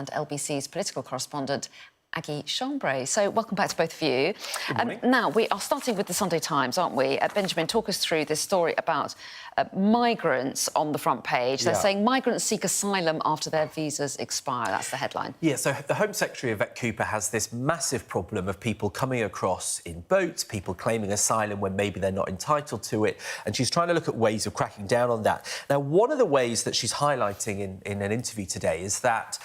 and LBC's political correspondent, Aggie Chambray. So welcome back to both of you. Good morning. Now, we are starting with the Sunday Times, aren't we? Benjamin, talk us through this story about migrants on the front page. They're saying migrants seek asylum after their visas expire. That's the headline. Yeah, so the Home Secretary, Yvette Cooper, has this massive problem of people coming across in boats, people claiming asylum when maybe they're not entitled to it, and she's trying to look at ways of cracking down on that. Now, one of the ways that she's highlighting in an interview today is that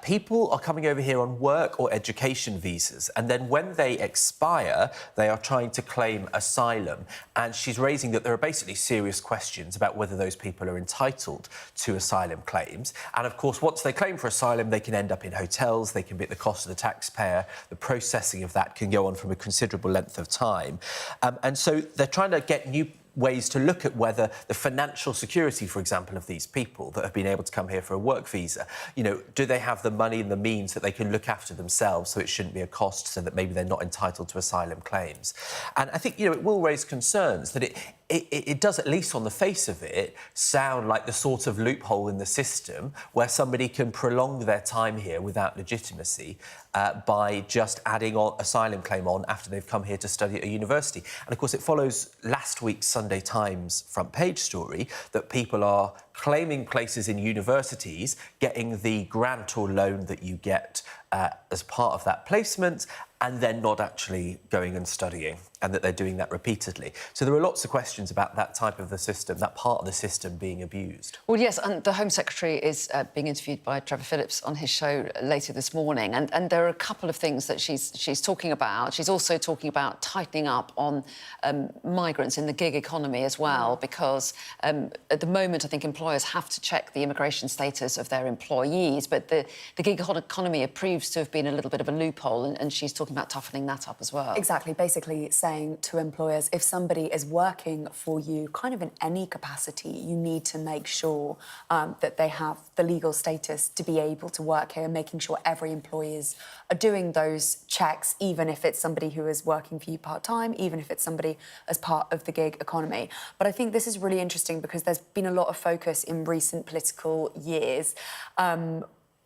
people are coming over here on work or education visas, and then when they expire, they are trying to claim asylum. And she's raising that there are basically serious questions about whether those people are entitled to asylum claims. And, of course, once they claim for asylum, they can end up in hotels, they can be at the cost of the taxpayer. The processing of that can go on for a considerable length of time. And so they're trying to get new ways to look at whether the financial security, for example, of these people that have been able to come here for a work visa, you know, do they have the money and the means that they can look after themselves so it shouldn't be a cost, so that maybe they're not entitled to asylum claims. And I think, you know, it will raise concerns that it does, at least on the face of it, sound like the sort of loophole in the system where somebody can prolong their time here without legitimacy by just adding on asylum claim on after they've come here to study at a university. And, of course, it follows last week's Sunday Times front page story that people are claiming places in universities, getting the grant or loan that you get as part of that placement, and then not actually going and studying, and that they're doing that repeatedly. So there are lots of questions about that type of the system, that part of the system being abused. Well, yes, and the Home Secretary is being interviewed by Trevor Phillips on his show later this morning, and there are a couple of things that she's talking about. She's also talking about tightening up on migrants in the gig economy as well, because at the moment, I think employers have to check the immigration status of their employees, but the gig economy proves to have been a little bit of a loophole, and she's talking about toughening that up as well. Exactly, basically saying to employers, if somebody is working for you kind of in any capacity, you need to make sure that they have the legal status to be able to work here, making sure every employees are doing those checks, even if it's somebody who is working for you part-time, even if it's somebody as part of the gig economy. But I think this is really interesting because there's been a lot of focus in recent political years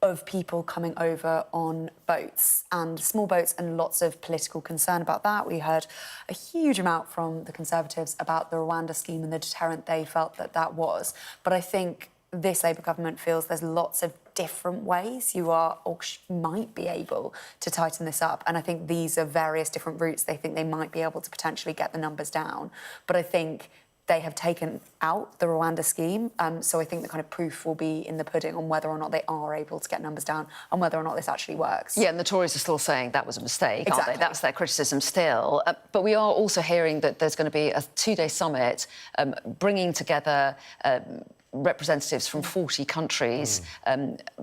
of people coming over on boats, and small boats, and lots of political concern about that. We heard a huge amount from the Conservatives about the Rwanda scheme and the deterrent they felt that that was. But I think this Labour government feels there's lots of different ways you are or might be able to tighten this up. And I think these are various different routes. They think they might be able to potentially get the numbers down. But I think they have taken out the Rwanda scheme, so I think the kind of proof will be in the pudding on whether or not they are able to get numbers down and whether or not this actually works. Yeah, and the Tories are still saying that was a mistake, exactly. aren't they? That's their criticism still. But we are also hearing that there's going to be a two-day summit bringing together representatives from 40 countries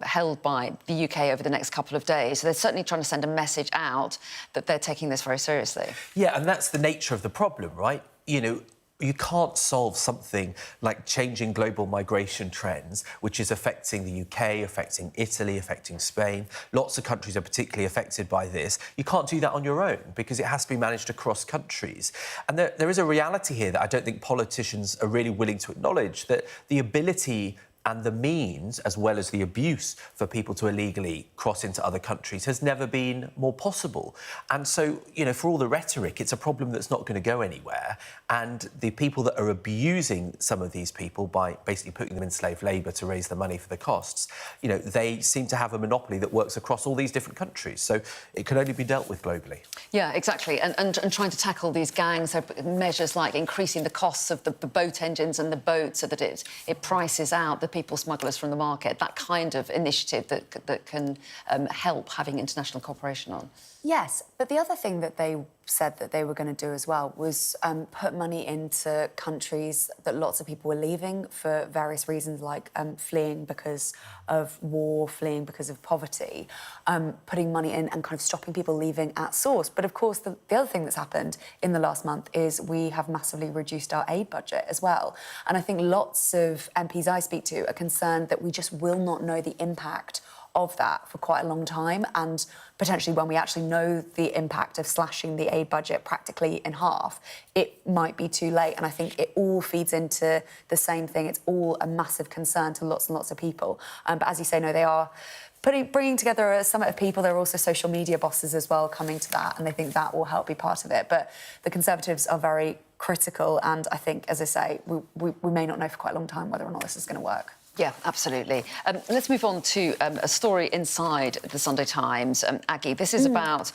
held by the UK over the next couple of days. So they're certainly trying to send a message out that they're taking this very seriously. Yeah, and that's the nature of the problem, right? You know, you can't solve something like changing global migration trends, which is affecting the UK, affecting Italy, affecting Spain. Lots of countries are particularly affected by this. You can't do that on your own because it has to be managed across countries. And there is a reality here that I don't think politicians are really willing to acknowledge, that the ability and the means, as well as the abuse for people to illegally cross into other countries, has never been more possible. And so, you know, for all the rhetoric, it's a problem that's not going to go anywhere. And the people that are abusing some of these people by basically putting them in slave labour to raise the money for the costs, you know, they seem to have a monopoly that works across all these different countries. So it can only be dealt with globally. Yeah, exactly. And trying to tackle these gangs, so measures like increasing the costs of the boat engines and the boats so that it prices out the people smugglers from the market, that kind of initiative that can help having international cooperation on. Yes, but the other thing that they said that they were going to do as well was put money into countries that lots of people were leaving for various reasons, like fleeing because of war, fleeing because of poverty, putting money in and kind of stopping people leaving at source. But of course, the other thing that's happened in the last month is we have massively reduced our aid budget as well. And I think lots of MPs I speak to are concerned that we just will not know the impact of that for quite a long time, and potentially when we actually know the impact of slashing the aid budget practically in half, it might be too late. And I think it all feeds into the same thing. It's all a massive concern to lots and lots of people. But as you say, no, they are bringing together a summit of people. There are also social media bosses as well coming to that, and they think that will help be part of it. But the Conservatives are very critical, and I think, as I say, we may not know for quite a long time whether or not this is going to work. Yeah, absolutely. Let's move on to a story inside the Sunday Times. Aggie, this is about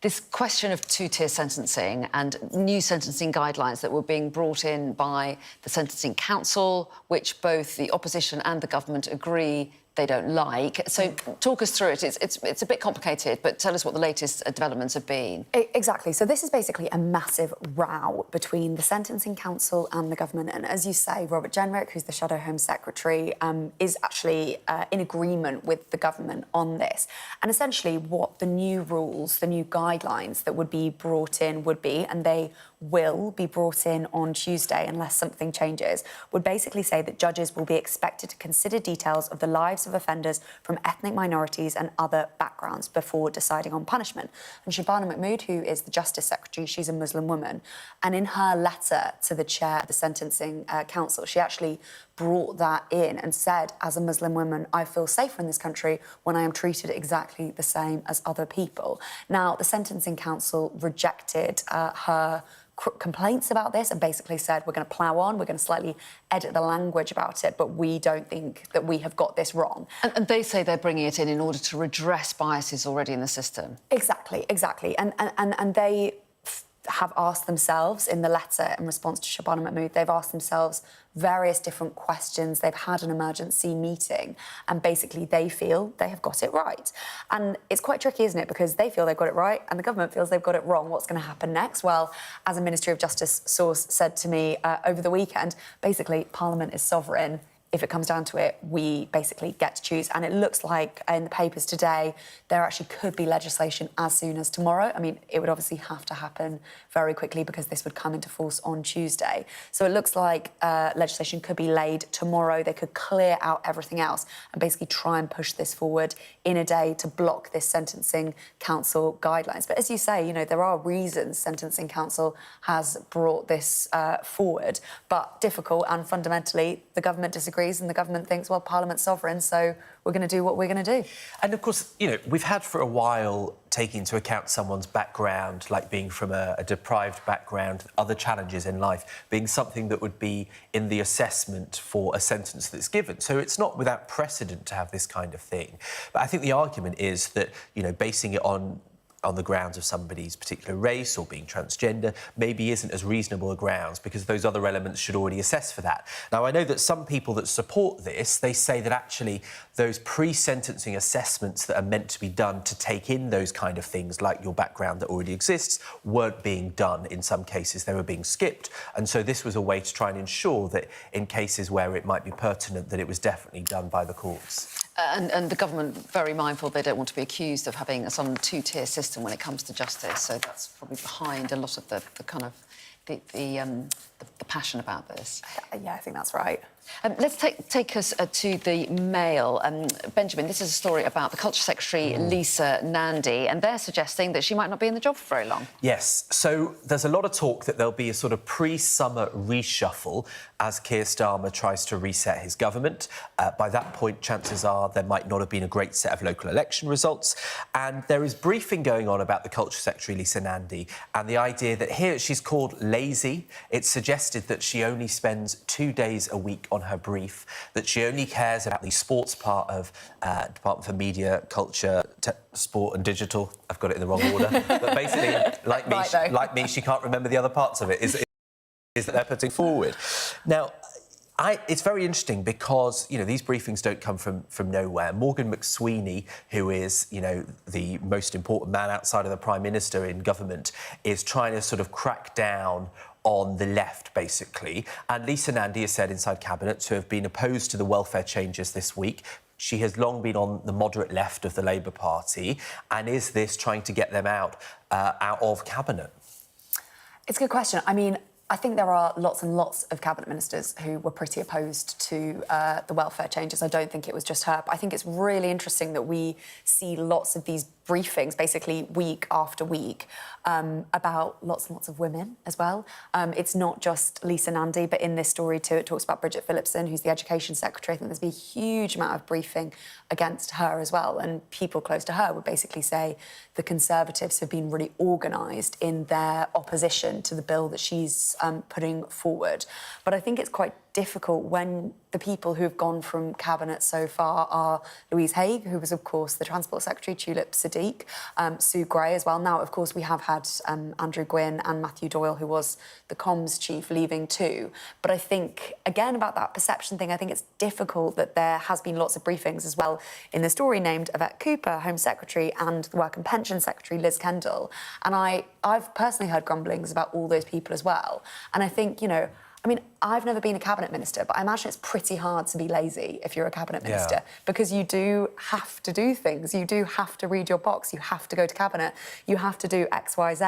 this question of two-tier sentencing and new sentencing guidelines that were being brought in by the Sentencing Council, which both the opposition and the government agree they don't like. So talk us through it. It's a bit complicated, but tell us what the latest developments have been. Exactly. So this is basically a massive row between the Sentencing Council and the government. And as you say, Robert Jenrick, who's the Shadow Home Secretary, is actually in agreement with the government on this. And essentially what the new rules, the new guidelines that would be brought in would be, and they will be brought in on Tuesday unless something changes, would basically say that judges will be expected to consider details of the lives of offenders from ethnic minorities and other backgrounds before deciding on punishment. And Shabana Mahmood, who is the Justice Secretary, she's a Muslim woman, and in her letter to the chair of the Sentencing Council, she actually brought that in and said, as a Muslim woman, I feel safer in this country when I am treated exactly the same as other people. Now, the Sentencing Council rejected her complaints about this and basically said, we're going to plough on, we're going to slightly edit the language about it, but we don't think that we have got this wrong. And they say they're bringing it in order to redress biases already in the system. Exactly. And they have asked themselves in the letter in response to Shabana Mahmood, they've asked themselves various different questions. They've had an emergency meeting and basically they feel they have got it right. And it's quite tricky, isn't it? Because they feel they've got it right and the government feels they've got it wrong. What's going to happen next? Well, as a Ministry of Justice source said to me over the weekend, basically Parliament is sovereign. If it comes down to it, we basically get to choose. And it looks like in the papers today, there actually could be legislation as soon as tomorrow. I mean, it would obviously have to happen very quickly because this would come into force on Tuesday. So it looks like legislation could be laid tomorrow. They could clear out everything else and basically try and push this forward in a day to block this Sentencing Council guidelines. But as you say, you know, there are reasons Sentencing Council has brought this forward, but difficult, and fundamentally the government disagrees and the government thinks, well, Parliament's sovereign, so we're going to do what we're going to do. And of course, you know, we've had for a while taking into account someone's background, like being from a deprived background, other challenges in life, being something that would be in the assessment for a sentence that's given. So it's not without precedent to have this kind of thing. But I think the argument is that, you know, basing it on the grounds of somebody's particular race or being transgender maybe isn't as reasonable a grounds because those other elements should already assess for that. Now, I know that some people that support this, they say that actually those pre-sentencing assessments that are meant to be done to take in those kind of things like your background that already exists weren't being done. In some cases, they were being skipped. And so this was a way to try and ensure that in cases where it might be pertinent, that it was definitely done by the courts. And the government, very mindful, they don't want to be accused of having some two-tier system when it comes to justice. So that's probably behind a lot of the kind of the passion about this. Yeah, I think that's right. Let's take us to the Mail. Benjamin, this is a story about the Culture Secretary, Lisa Nandy, and they're suggesting that she might not be in the job for very long. Yes, so there's a lot of talk that there'll be a sort of pre-summer reshuffle as Keir Starmer tries to reset his government. By that point, chances are there might not have been a great set of local election results. And there is briefing going on about the Culture Secretary, Lisa Nandy, and the idea that here she's called lazy. It's suggested that she only spends 2 days a week on her brief, that she only cares about the sports part of Department for Media, Culture, Sport and Digital. I've got it in the wrong order. But basically, like me, she can't remember the other parts of it, is that they're putting forward. Now, it's very interesting because, you know, these briefings don't come from nowhere. Morgan McSweeney, who is, you know, the most important man outside of the Prime Minister in government, is trying to sort of crack down on the left, basically. And Lisa Nandy has said inside Cabinet to have been opposed to the welfare changes this week. She has long been on the moderate left of the Labour Party. And is this trying to get them out of Cabinet? It's a good question. I mean, I think there are lots and lots of cabinet ministers who were pretty opposed to the welfare changes. I don't think it was just her. But I think it's really interesting that we see lots of these briefings, basically week after week, about lots and lots of women as well. It's not just Lisa Nandy, but in this story too, it talks about Bridget Phillipson, who's the Education Secretary. I think there's been a huge amount of briefing against her as well. And people close to her would basically say the Conservatives have been really organised in their opposition to the bill that she's putting forward. But I think it's quite difficult when the people who have gone from cabinet so far are Louise Haigh, who was, of course, the Transport Secretary, Tulip Siddiq, Sue Gray as well. Now, of course, we have had Andrew Gwynn and Matthew Doyle, who was the comms chief, leaving too. But I think, again, about that perception thing, I think it's difficult that there has been lots of briefings as well in the story named Yvette Cooper, Home Secretary, and the Work and Pension Secretary, Liz Kendall. And I've personally heard grumblings about all those people as well. And I think, you know, I mean, I've never been a cabinet minister, but I imagine it's pretty hard to be lazy if you're a cabinet minister because you do have to do things. You do have to read your box. You have to go to cabinet. You have to do X, Y, Z.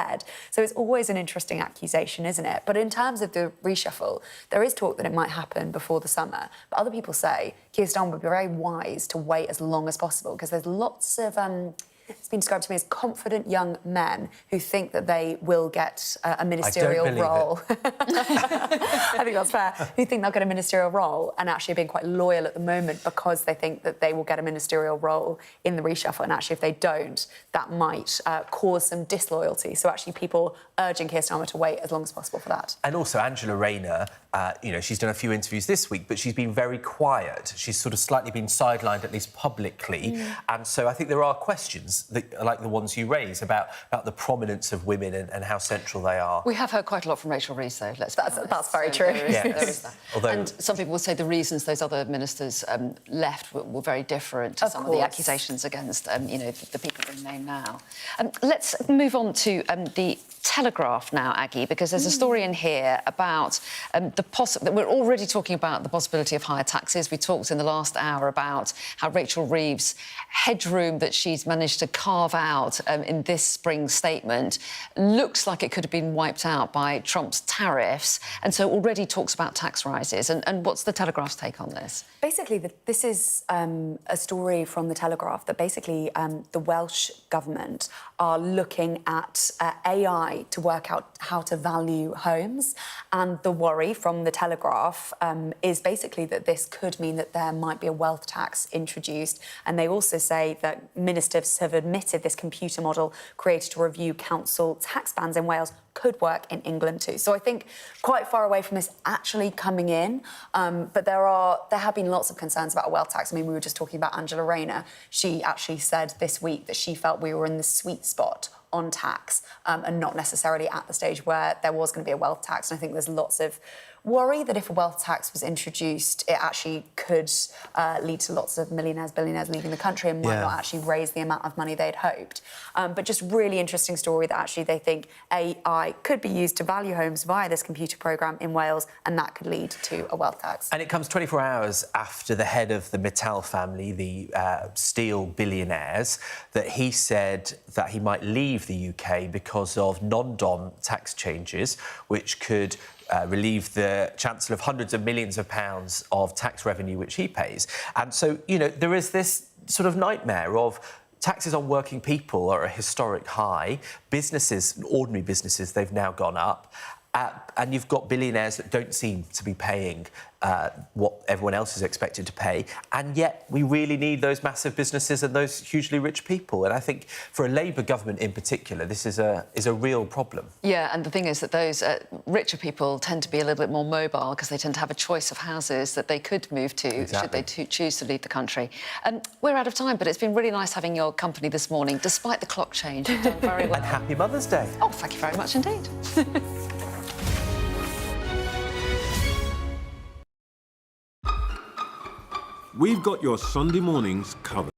So it's always an interesting accusation, isn't it? But in terms of the reshuffle, there is talk that it might happen before the summer. But other people say Keir Starmer would be very wise to wait as long as possible because there's lots of... it's been described to me as confident young men who think that they will get a ministerial role. I think that's fair. Who think they'll get a ministerial role and actually are being quite loyal at the moment because they think that they will get a ministerial role in the reshuffle. And actually, if they don't, that might cause some disloyalty. So actually, people urging Keir Starmer to wait as long as possible for that. And also, Angela Rayner, you know, she's done a few interviews this week, but she's been very quiet. She's sort of slightly been sidelined, at least publicly. And so I think there are questions that, like the ones you raise about the prominence of women and how central they are. We have heard quite a lot from Rachel Reeves, though. That's very true. There is that. Although... And some people will say the reasons those other ministers left were very different to some of the accusations against, you know, the people being named now. Let's move on to the Telegraph now, Aggie, because there's a story in here about that we're already talking about the possibility of higher taxes. We talked in the last hour about how Rachel Reeves' headroom that she's managed to carve out in this spring statement looks like it could have been wiped out by Trump's tariffs, and so already talks about tax rises. And what's the Telegraph's take on this? Basically, this is a story from the Telegraph that basically the Welsh government are looking at AI to work out how to value homes. And the worry from the Telegraph is basically that this could mean that there might be a wealth tax introduced. And they also say that ministers have admitted this computer model created to review council tax bands in Wales could work in England too. So I think quite far away from this actually coming in, but there have been lots of concerns about a wealth tax. I mean, we were just talking about Angela Rayner. She actually said this week that she felt we were in the sweet spot on tax and not necessarily at the stage where there was going to be a wealth tax. And I think there's lots of worry that if a wealth tax was introduced, it actually could lead to lots of millionaires, billionaires leaving the country and might not actually raise the amount of money they'd hoped. But just really interesting story that actually they think AI could be used to value homes via this computer programme in Wales, and that could lead to a wealth tax. And it comes 24 hours after the head of the Mittal family, the steel billionaires, that he said that he might leave the UK because of non-dom tax changes, which could relieve the Chancellor of hundreds of millions of pounds of tax revenue which he pays. And so, you know, there is this sort of nightmare of taxes on working people are a historic high. Businesses, ordinary businesses, they've now gone up. And you've got billionaires that don't seem to be paying what everyone else is expected to pay. And yet we really need those massive businesses and those hugely rich people. And I think for a Labour government in particular, this is a real problem. Yeah, and the thing is that those richer people tend to be a little bit more mobile because they tend to have a choice of houses that they could move to should they choose to leave the country. We're out of time, but it's been really nice having your company this morning, despite the clock change. You've done very well. And happy Mother's Day. Oh, thank you very much indeed. We've got your Sunday mornings covered.